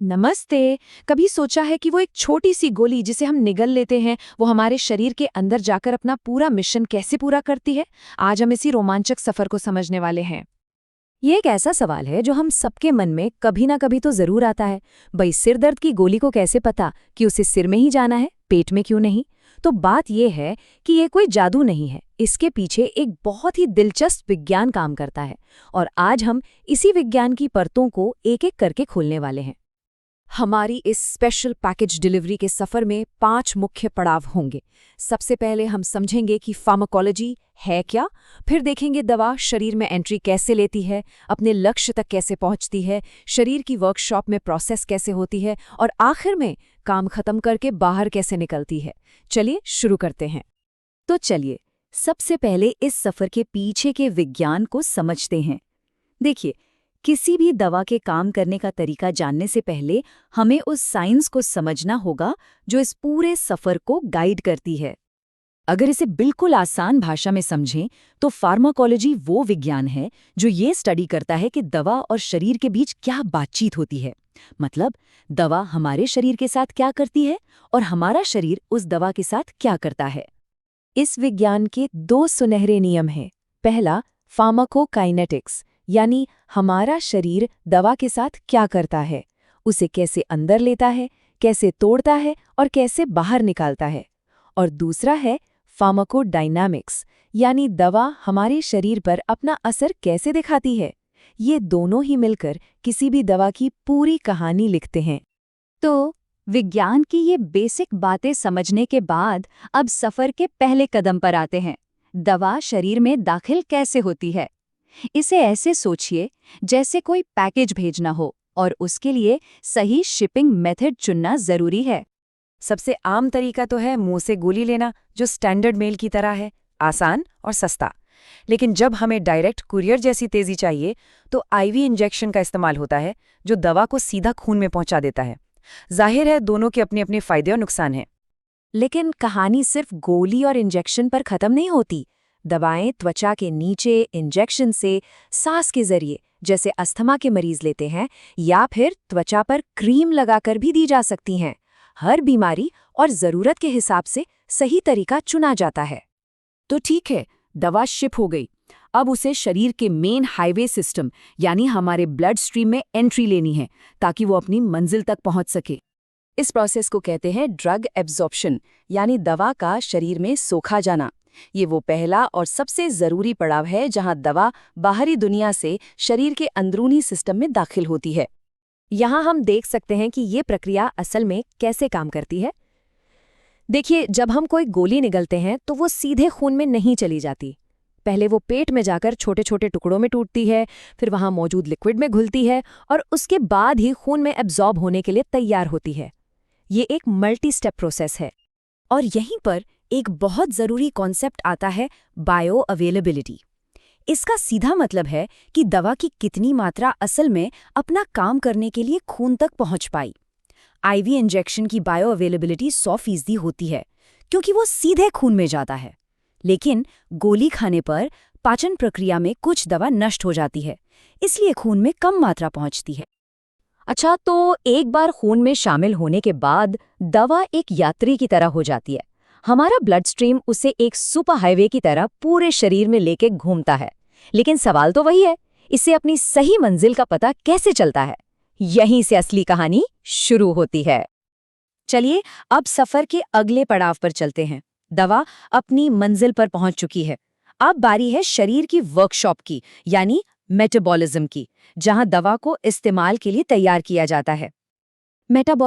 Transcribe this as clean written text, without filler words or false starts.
नमस्ते। कभी सोचा है कि वो एक छोटी सी गोली जिसे हम निगल लेते हैं वो हमारे शरीर के अंदर जाकर अपना पूरा मिशन कैसे पूरा करती है? आज हम इसी रोमांचक सफर को समझने वाले हैं। ये एक ऐसा सवाल है जो हम सबके मन में कभी ना कभी तो जरूर आता है। भाई, सिर दर्द की गोली को कैसे पता कि उसे सिर में ही जाना है, पेट में क्यों नहीं? तो बात यह है कि ये कोई जादू नहीं है, इसके पीछे एक बहुत ही दिलचस्प विज्ञान काम करता है। और आज हम इसी विज्ञान की परतों को एक एक करके खोलने वाले हैं। हमारी इस स्पेशल पैकेज डिलीवरी के सफर में 5 मुख्य पड़ाव होंगे। सबसे पहले हम समझेंगे कि फार्माकोलॉजी है क्या, फिर देखेंगे दवा शरीर में एंट्री कैसे लेती है, अपने लक्ष्य तक कैसे पहुंचती है, शरीर की वर्कशॉप में प्रोसेस कैसे होती है और आखिर में काम खत्म करके बाहर कैसे निकलती है। चलिए शुरू करते हैं। तो चलिए सबसे पहले इस सफर के पीछे के विज्ञान को समझते हैं। देखिए, किसी भी दवा के काम करने का तरीका जानने से पहले हमें उस साइंस को समझना होगा जो इस पूरे सफर को गाइड करती है। अगर इसे बिल्कुल आसान भाषा में समझें तो फार्माकोलॉजी वो विज्ञान है जो ये स्टडी करता है कि दवा और शरीर के बीच क्या बातचीत होती है। मतलब, दवा हमारे शरीर के साथ क्या करती है और हमारा शरीर उस दवा के साथ क्या करता है। इस विज्ञान के 2 सुनहरे नियम हैं। पहला, फार्माकोकाइनेटिक्स, यानी हमारा शरीर दवा के साथ क्या करता है, उसे कैसे अंदर लेता है, कैसे तोड़ता है और कैसे बाहर निकालता है। और दूसरा है फार्माकोडायनामिक्स, यानी दवा हमारे शरीर पर अपना असर कैसे दिखाती है। ये दोनों ही मिलकर किसी भी दवा की पूरी कहानी लिखते हैं। तो विज्ञान की ये बेसिक बातें समझने के बाद अब सफर के पहले कदम पर आते हैं। दवा शरीर में दाखिल कैसे होती है। इसे ऐसे सोचिए जैसे कोई पैकेज भेजना हो और उसके लिए सही शिपिंग मेथड चुनना जरूरी है। सबसे आम तरीका तो है मुंह से गोली लेना, जो स्टैंडर्ड मेल की तरह है, आसान और सस्ता। लेकिन जब हमें डायरेक्ट कुरियर जैसी तेजी चाहिए तो आईवी इंजेक्शन का इस्तेमाल होता है, जो दवा को सीधा खून में पहुंचा देता है। जाहिर है दोनों के अपने अपने फायदे और नुकसान हैं। लेकिन कहानी सिर्फ गोली और इंजेक्शन पर खत्म नहीं होती। दवाएं त्वचा के नीचे इंजेक्शन से सांस के जरिए, जैसे अस्थमा के मरीज लेते हैं, या फिर त्वचा पर क्रीम लगाकर भी दी जा सकती हैं। हर बीमारी और जरूरत के हिसाब से सही तरीका चुना जाता है। तो ठीक है, दवा शिप हो गई। अब उसे शरीर के मेन हाईवे सिस्टम यानी हमारे ब्लड स्ट्रीम में एंट्री लेनी है ताकि वो अपनी मंजिल तक पहुंच सके। इस प्रोसेस को कहते हैं ड्रग एब्जॉर्प्शन, यानी दवा का शरीर में सोखा जाना। ये वो पहला और सबसे जरूरी पड़ाव है जहां दवा बाहरी दुनिया से शरीर के अंदरूनी सिस्टम में दाखिल होती है। यहाँ हम देख सकते हैं कि ये प्रक्रिया असल में कैसे काम करती है। देखिए, जब हम कोई गोली निगलते हैं तो वो सीधे खून में नहीं चली जाती। पहले वो पेट में जाकर छोटे छोटे टुकड़ों में टूटती है, फिर वहाँ मौजूद लिक्विड में घुलती है और उसके बाद ही खून में एब्जॉर्ब होने के लिए तैयार होती है। ये एक मल्टी स्टेप प्रोसेस है। और यहीं पर एक बहुत ज़रूरी कॉन्सेप्ट आता है, बायो अवेलेबिलिटी। इसका सीधा मतलब है कि दवा की कितनी मात्रा असल में अपना काम करने के लिए खून तक पहुंच पाई। आईवी इंजेक्शन की बायो अवेलेबिलिटी 100% होती है क्योंकि वो सीधे खून में जाता है। लेकिन गोली खाने पर पाचन प्रक्रिया में कुछ दवा नष्ट हो जाती है, इसलिए खून में कम मात्रा पहुंचती है। अच्छा, तो एक बार खून में शामिल होने के बाद दवा एक यात्री की तरह हो जाती है। हमारा ब्लड स्ट्रीम उसे एक सुपर हाईवे की तरह पूरे शरीर में लेके घूमता है। लेकिन सवाल तो वही है, इसे अपनी सही मंजिल का पता कैसे चलता है? यहीं से असली कहानी शुरू होती है। चलिए अब सफर के अगले पड़ाव पर चलते हैं। दवा अपनी मंजिल पर पहुंच चुकी है। अब बारी है शरीर की वर्कशॉप की, यानी मेटाबॉलिज्म की, जहां दवा को इस्तेमाल के लिए तैयार किया जाता है। मेटाबॉलिज्म